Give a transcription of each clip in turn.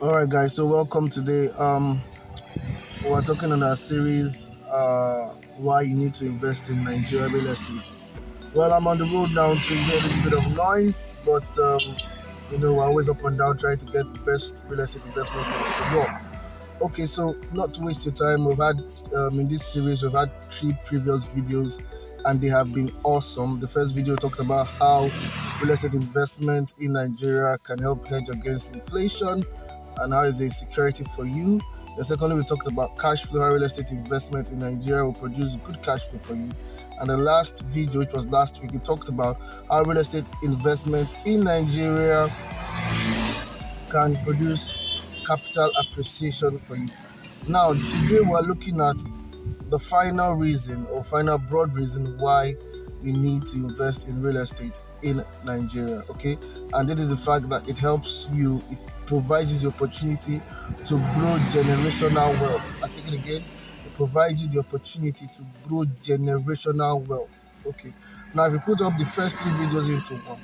All right, guys. So welcome today. We're talking on our series, why you need to invest in Nigeria real estate. Well, I'm on the road now, so you hear a little bit of noise, but we're always up and down trying to get the best real estate investment deals for you. Okay, so not to waste your time, we've had in this series we've had 3 previous videos, and they have been awesome. The first video talked about how real estate investment in Nigeria can help hedge against inflation and how it's a security for you. The secondly, we talked about cash flow, how real estate investment in Nigeria will produce good cash flow for you. And the last video, which was last week, we talked about how real estate investment in Nigeria can produce capital appreciation for you. Now, today we're looking at the final reason or final broad reason why you need to invest in real estate in Nigeria. Okay, and it is the fact that it helps you, it provides you the opportunity to grow generational wealth. I take it again, it provides you the opportunity to grow generational wealth. Okay, now if you put up the first 3 videos into one,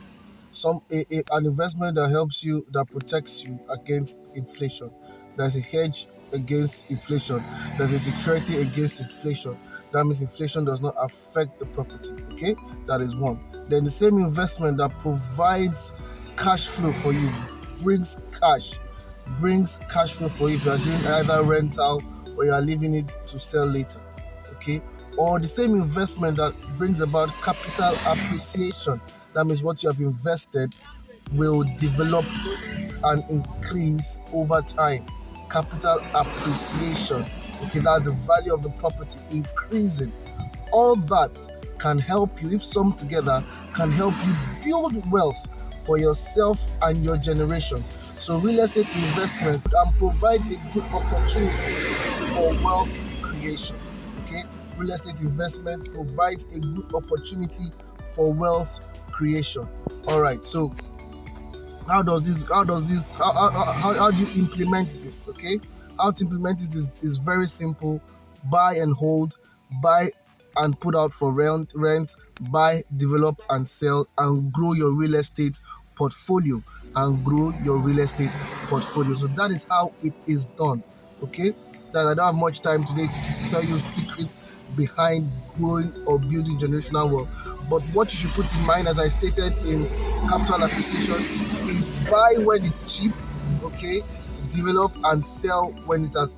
an investment that helps you, that protects you against inflation. There's a hedge against inflation. There's a security against inflation. That means inflation does not affect the property. Okay, that is one. Then the same investment that provides cash flow for you, brings cash flow for you if you are doing either rental or you are leaving it to sell later. Okay, or the same investment that brings about capital appreciation. That means what you have invested will develop and increase over time. Capital appreciation. Okay, that's the value of the property increasing. All that can help you, if summed together, can help you build wealth for yourself and your generation. So real estate investment can provide a good opportunity for wealth creation. Okay, real estate investment provides a good opportunity for wealth creation. All right, so how do you implement this? Okay, how to implement this is very simple. Buy and hold, buy and put out for rent, buy, develop and sell, and grow your real estate portfolio So that is how it is done. Okay, that I don't have much time today to tell you secrets behind growing or building generational wealth. But what you should put in mind, as I stated in capital acquisition, is buy when it's cheap, okay, develop and sell when it has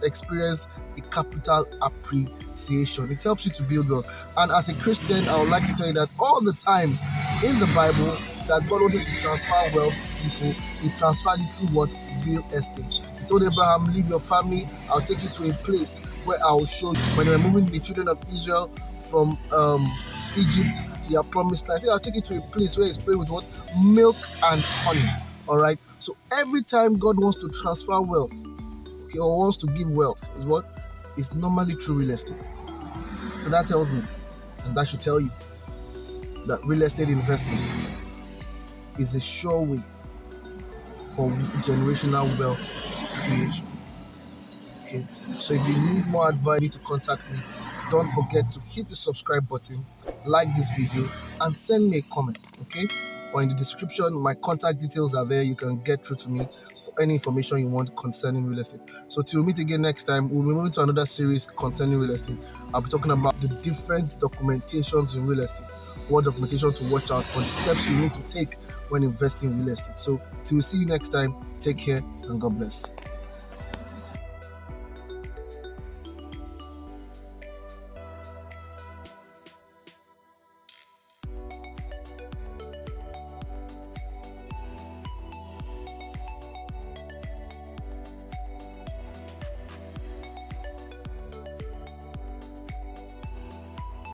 experienced a capital appreciation. It helps you to build wealth. And as a Christian, I would like to tell you that all the times in the Bible that God wanted to transfer wealth to people, He transferred it through what? Real estate. He told Abraham, leave your family, I'll take you to a place where I'll show you. When they were moving the children of Israel from Egypt to their promised land, I'll take you to a place where it's filled with what? Milk and honey. All right. So every time God wants to transfer wealth, okay, or wants to give wealth, is what? It's normally through real estate. So that tells me, and that should tell you, that real estate investment is a sure way for generational wealth creation. Okay, so if you need more advice, you need to contact me. Don't forget to hit the subscribe button, like this video, and send me a comment. Okay, or in the description, my contact details are there. You can get through to me for any information you want concerning real estate. So till we meet again next time, we'll be moving to another series concerning real estate. I'll be talking about the different documentations in real estate, what documentation to watch out for, the steps you need to take when investing in real estate. So till we see you next time, take care and God bless.